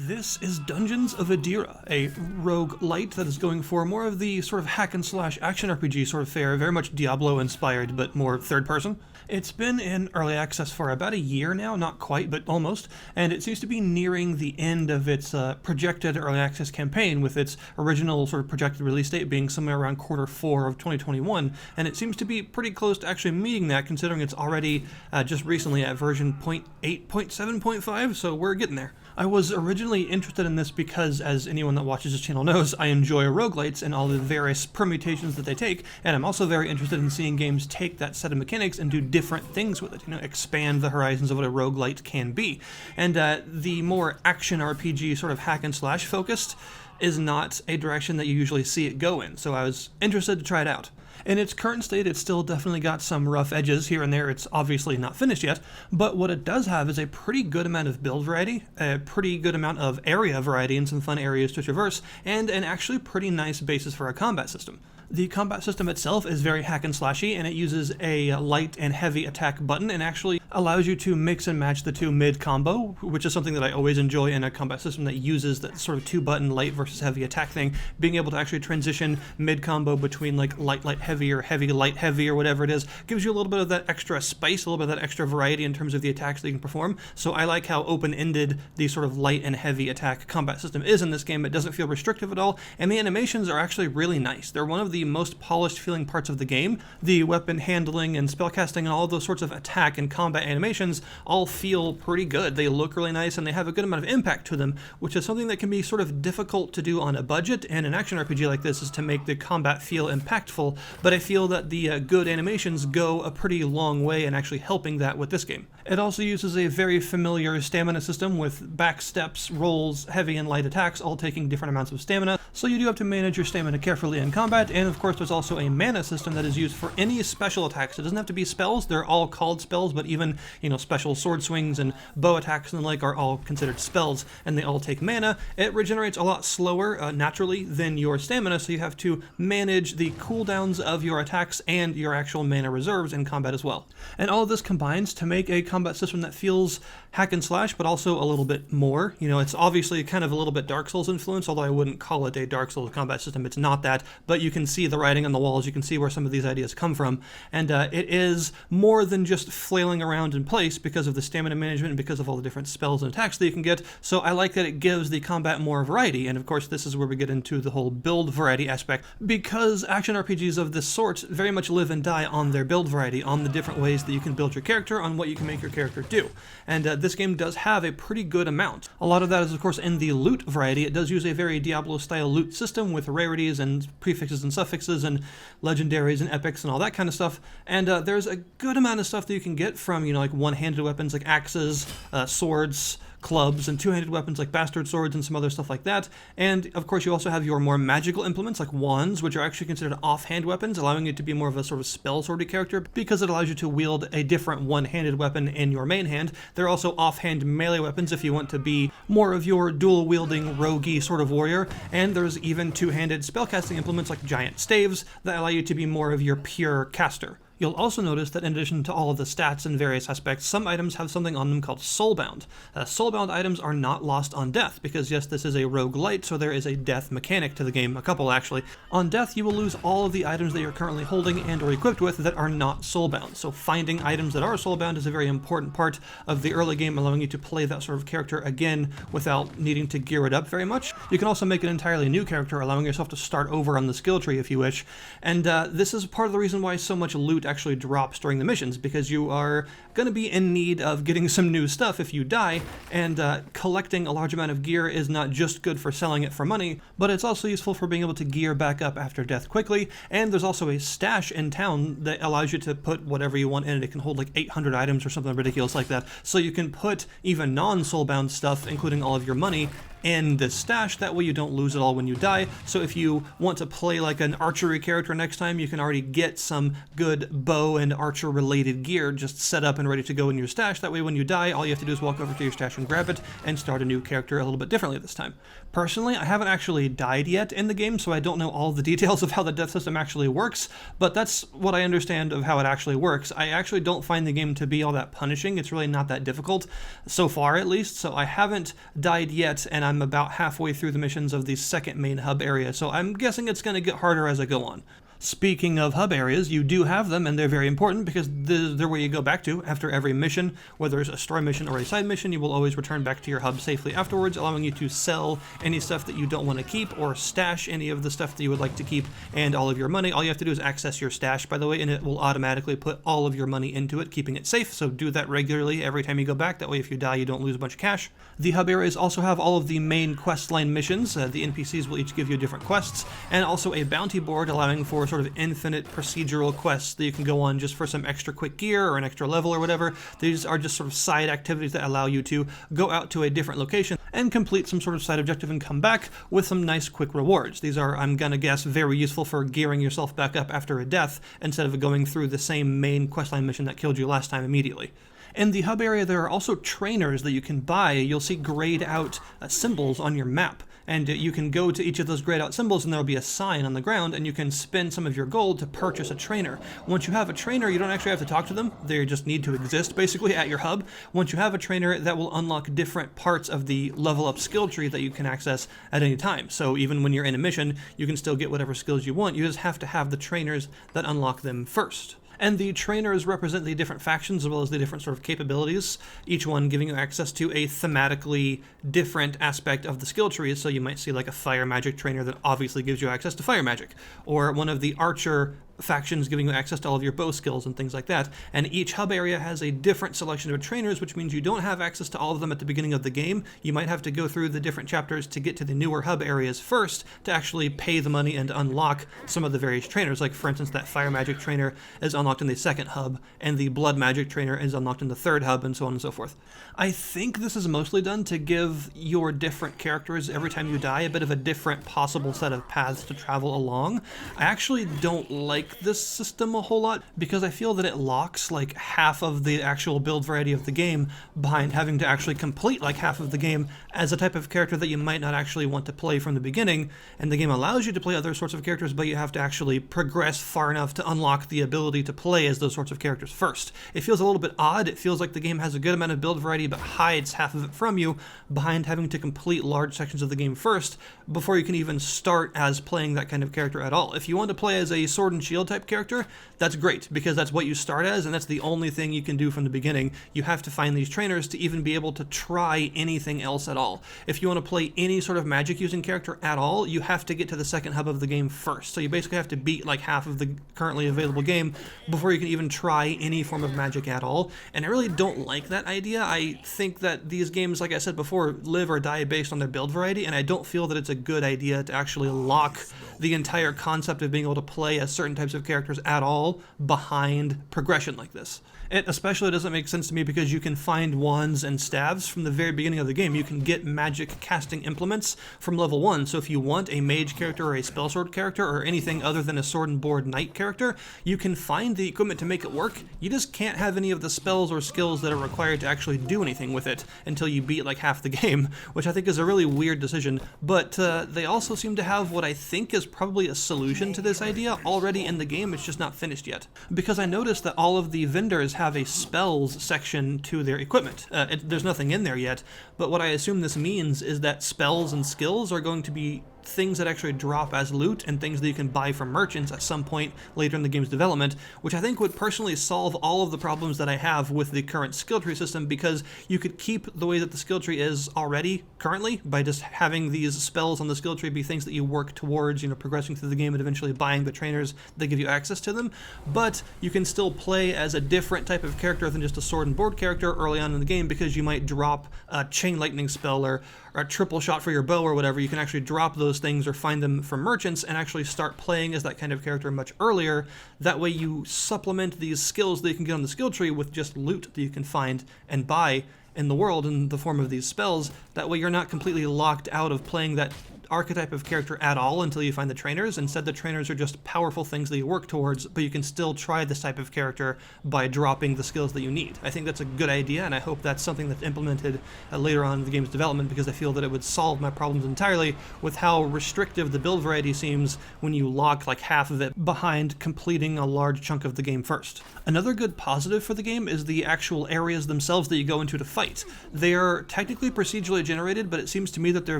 This is Dungeons of Edera, a roguelite that is going for more of the sort of hack and slash action RPG sort of fare, very much Diablo inspired, but more third person. It's been in early access for about a year now, not quite, but almost, and it seems to be nearing the end of its projected early access campaign, with its original sort of projected release date being somewhere around Q4 of 2021, and it seems to be pretty close to actually meeting that, considering it's already just recently at version 0.8.7.5, so we're getting there. I was originally interested in this because, as anyone that watches this channel knows, I enjoy roguelites and all the various permutations that they take, and I'm also very interested in seeing games take that set of mechanics and do different things with it, expand the horizons of what a roguelite can be. And the more action RPG sort of hack and slash focused is not a direction that you usually see it go in, so I was interested to try it out. In its current state, it's still definitely got some rough edges here and there. It's obviously not finished yet, but what it does have is a pretty good amount of build variety, a pretty good amount of area variety and some fun areas to traverse, and an actually pretty nice basis for a combat system. The combat system itself is very hack and slashy, and it uses a light and heavy attack button and actually allows you to mix and match the two mid-combo, which is something that I always enjoy in a combat system that uses that sort of two-button light versus heavy attack thing. Being able to actually transition mid-combo between like light, heavy, or heavy, light, heavy, or whatever it is, gives you a little bit of that extra spice, a little bit of that extra variety in terms of the attacks that you can perform. So I like how open-ended the sort of light and heavy attack combat system is in this game. It doesn't feel restrictive at all, and the animations are actually really nice. They're one of the most polished feeling parts of the game. The weapon handling and spellcasting and all those sorts of attack and combat animations all feel pretty good. They look really nice and they have a good amount of impact to them, which is something that can be sort of difficult to do on a budget, and an action RPG like this is to make the combat feel impactful, but I feel that the good animations go a pretty long way in actually helping that with this game. It also uses a very familiar stamina system with back steps, rolls, heavy and light attacks, all taking different amounts of stamina, so you do have to manage your stamina carefully in combat, and of course there's also a mana system that is used for any special attacks. It doesn't have to be spells, they're all called spells, but even, special sword swings and bow attacks and the like are all considered spells, and they all take mana. It regenerates a lot slower, naturally, than your stamina, so you have to manage the cooldowns of your attacks and your actual mana reserves in combat as well. And all of this combines to make a combat system that feels hack and slash, but also a little bit more. It's obviously kind of a little bit Dark Souls influence, although I wouldn't call it a Dark Souls combat system. It's not that, but you can see the writing on the walls, you can see where some of these ideas come from, and it is more than just flailing around in place because of the stamina management and because of all the different spells and attacks that you can get, so I like that it gives the combat more variety, and of course this is where we get into the whole build variety aspect, because action RPGs of this sort very much live and die on their build variety, on the different ways that you can build your character, on what you can make your character do, and this game does have a pretty good amount. A lot of that is of course in the loot variety. It does use a very Diablo-style loot system with rarities and prefixes and suffixes and legendaries and epics and all that kind of stuff, and there's a good amount of stuff that you can get from, like one-handed weapons like axes, swords, clubs, and two-handed weapons like bastard swords and some other stuff like that. And of course you also have your more magical implements like wands, which are actually considered offhand weapons, allowing you to be more of a sort of spell sorty character because it allows you to wield a different one-handed weapon in your main hand. There are also offhand melee weapons if you want to be more of your dual-wielding roguey sort of warrior, and there's even two-handed spellcasting implements like giant staves that allow you to be more of your pure caster. You'll also notice that in addition to all of the stats and various aspects, some items have something on them called soulbound. Soulbound items are not lost on death, because yes, this is a roguelite, so there is a death mechanic to the game, a couple actually. On death, you will lose all of the items that you're currently holding and or equipped with that are not soulbound. So finding items that are soulbound is a very important part of the early game, allowing you to play that sort of character again without needing to gear it up very much. You can also make an entirely new character, allowing yourself to start over on the skill tree if you wish, and this is part of the reason why so much loot actually drops during the missions, because you are going to be in need of getting some new stuff if you die, and collecting a large amount of gear is not just good for selling it for money, but it's also useful for being able to gear back up after death quickly. And there's also a stash in town that allows you to put whatever you want in it. It can hold like 800 items or something ridiculous like that, so you can put even non-soulbound stuff, including all of your money, in this stash. That way you don't lose it all when you die. So if you want to play like an archery character next time, you can already get some good bow and archer related gear just set up and ready to go in your stash. That way when you die, all you have to do is walk over to your stash and grab it and start a new character a little bit differently this time. Personally, I haven't actually died yet in the game, so I don't know all the details of how the death system actually works, but that's what I understand of how it actually works. I actually don't find the game to be all that punishing. It's really not that difficult, so far at least, so I haven't died yet, and I'm about halfway through the missions of the second main hub area, so I'm guessing it's going to get harder as I go on. Speaking of hub areas, you do have them, and they're very important because they're where you go back to after every mission. Whether it's a story mission or a side mission, you will always return back to your hub safely afterwards, allowing you to sell any stuff that you don't want to keep or stash any of the stuff that you would like to keep and all of your money. All you have to do is access your stash, by the way, and it will automatically put all of your money into it, keeping it safe. So do that regularly every time you go back. That way, if you die, you don't lose a bunch of cash. The hub areas also have all of the main quest line missions. The NPCs will each give you different quests, and also a bounty board allowing for sort of infinite procedural quests that you can go on just for some extra quick gear or an extra level or whatever. These are just sort of side activities that allow you to go out to a different location and complete some sort of side objective and come back with some nice quick rewards. These are, I'm gonna guess, very useful for gearing yourself back up after a death instead of going through the same main questline mission that killed you last time immediately. In the hub area, there are also trainers that you can buy. You'll see grayed out symbols on your map. And you can go to each of those grayed out symbols and there'll be a sign on the ground, and you can spend some of your gold to purchase a trainer. Once you have a trainer, you don't actually have to talk to them. They just need to exist basically at your hub. Once you have a trainer, that will unlock different parts of the level up skill tree that you can access at any time. So even when you're in a mission, you can still get whatever skills you want. You just have to have the trainers that unlock them first. And the trainers represent the different factions as well as the different sort of capabilities, each one giving you access to a thematically different aspect of the skill tree. So you might see like a fire magic trainer that obviously gives you access to fire magic, or one of the archer factions giving you access to all of your bow skills and things like that. And each hub area has a different selection of trainers, which means you don't have access to all of them at the beginning of the game. You might have to go through the different chapters to get to the newer hub areas first to actually pay the money and unlock some of the various trainers. Like, for instance, that fire magic trainer is unlocked in the second hub, and the blood magic trainer is unlocked in the third hub, and so on and so forth. I think this is mostly done to give your different characters, every time you die, a bit of a different possible set of paths to travel along. I actually don't like this system a whole lot because I feel that it locks like half of the actual build variety of the game behind having to actually complete like half of the game as a type of character that you might not actually want to play from the beginning. And the game allows you to play other sorts of characters, but you have to actually progress far enough to unlock the ability to play as those sorts of characters first. It feels a little bit odd. It feels like the game has a good amount of build variety but hides half of it from you behind having to complete large sections of the game first before you can even start as playing that kind of character at all. If you want to play as a sword and shield type character, that's great because that's what you start as, and that's the only thing you can do from the beginning. You have to find these trainers to even be able to try anything else at all. If you want to play any sort of magic using character at all, you have to get to the second hub of the game first. So you basically have to beat like half of the currently available game before you can even try any form of magic at all. And I really don't like that idea. I think that these games, like I said before, live or die based on their build variety, and I don't feel that it's a good idea to actually lock the entire concept of being able to play as certain types of characters at all behind progression like this. It especially doesn't make sense to me because you can find wands and staves from the very beginning of the game. You can get magic casting implements from level 1, so if you want a mage character or a spellsword character or anything other than a sword and board knight character, you can find the equipment to make it work. You just can't have any of the spells or skills that are required to actually do anything with it until you beat like half the game, which I think is a really weird decision. But they also seem to have what I think is probably a solution to this idea already in the game. It's just not finished yet. Because I noticed that all of the vendors have a spells section to their equipment. There's nothing in there yet, but what I assume this means is that spells and skills are going to be things that actually drop as loot and things that you can buy from merchants at some point later in the game's development, which I think would personally solve all of the problems that I have with the current skill tree system, because you could keep the way that the skill tree is already currently by just having these spells on the skill tree be things that you work towards, progressing through the game and eventually buying the trainers that give you access to them. But you can still play as a different type of character than just a sword and board character early on in the game, because you might drop a chain lightning spell or a triple shot for your bow or whatever. You can actually drop those things or find them from merchants and actually start playing as that kind of character much earlier. That way you supplement these skills that you can get on the skill tree with just loot that you can find and buy in the world in the form of these spells. That way you're not completely locked out of playing that archetype of character at all until you find the trainers. Instead, the trainers are just powerful things that you work towards, but you can still try this type of character by dropping the skills that you need. I think that's a good idea, and I hope that's something that's implemented later on in the game's development, because I feel that it would solve my problems entirely with how restrictive the build variety seems when you lock like half of it behind completing a large chunk of the game first. Another good positive for the game is the actual areas themselves that you go into to fight. They are technically procedurally generated, but it seems to me that they're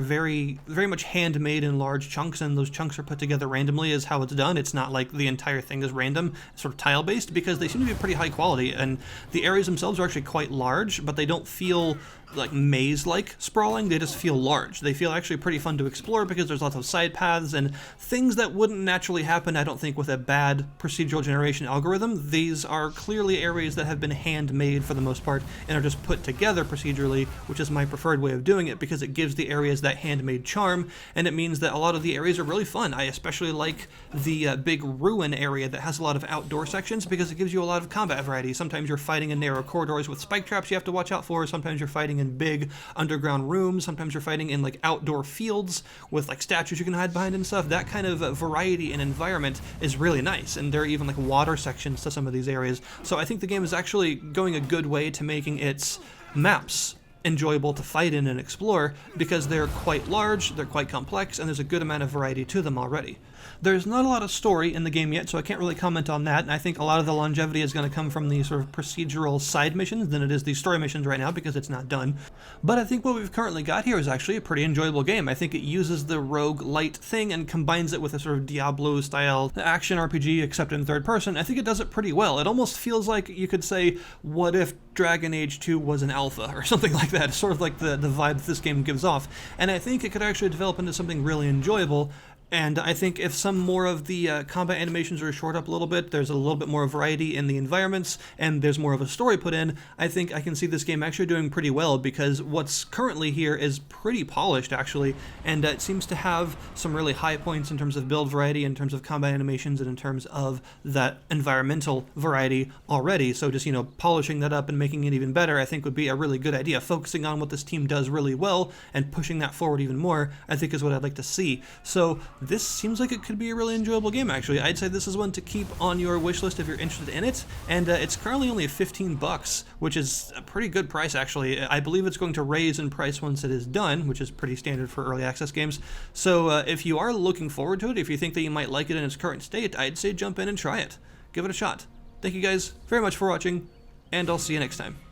very much handmade in large chunks, and those chunks are put together randomly is how it's done. It's not like the entire thing is random, sort of tile-based, because they seem to be pretty high quality, and the areas themselves are actually quite large, but they don't feel like maze-like sprawling. They just feel large. They feel actually pretty fun to explore because there's lots of side paths and things that wouldn't naturally happen, I don't think, with a bad procedural generation algorithm. These are clearly areas that have been handmade for the most part and are just put together procedurally, which is my preferred way of doing it because it gives the areas that handmade charm, and it means that a lot of the areas are really fun. I especially like the big ruin area that has a lot of outdoor sections because it gives you a lot of combat variety. Sometimes you're fighting in narrow corridors with spike traps you have to watch out for. Sometimes you're fighting in big underground rooms. Sometimes you're fighting in like outdoor fields with like statues you can hide behind and stuff. That kind of variety in environment is really nice, and there are even like water sections to some of these areas. So I think the game is actually going a good way to making its maps enjoyable to fight in and explore because they're quite large, they're quite complex, and there's a good amount of variety to them already. There's not a lot of story in the game yet, so I can't really comment on that, and I think a lot of the longevity is going to come from the sort of procedural side missions than it is the story missions right now because it's not done. But I think what we've currently got here is actually a pretty enjoyable game. I think it uses the roguelite thing and combines it with a sort of Diablo-style action RPG except in third person. I think it does it pretty well. It almost feels like you could say, what if Dragon Age 2 was an alpha or something like that. It's sort of like the vibe that this game gives off, and I think it could actually develop into something really enjoyable. And I think if some more of the combat animations are shored up a little bit, there's a little bit more variety in the environments, and there's more of a story put in, I think I can see this game actually doing pretty well because what's currently here is pretty polished, actually, and it seems to have some really high points in terms of build variety, in terms of combat animations, and in terms of that environmental variety already. So just, polishing that up and making it even better, I think would be a really good idea. Focusing on what this team does really well and pushing that forward even more, I think is what I'd like to see. So this seems like it could be a really enjoyable game, actually. I'd say this is one to keep on your wish list if you're interested in it, and it's currently only $15, which is a pretty good price, actually. I believe it's going to raise in price once it is done, which is pretty standard for early access games. So if you are looking forward to it, if you think that you might like it in its current state, I'd say jump in and try it. Give it a shot. Thank you guys very much for watching, and I'll see you next time.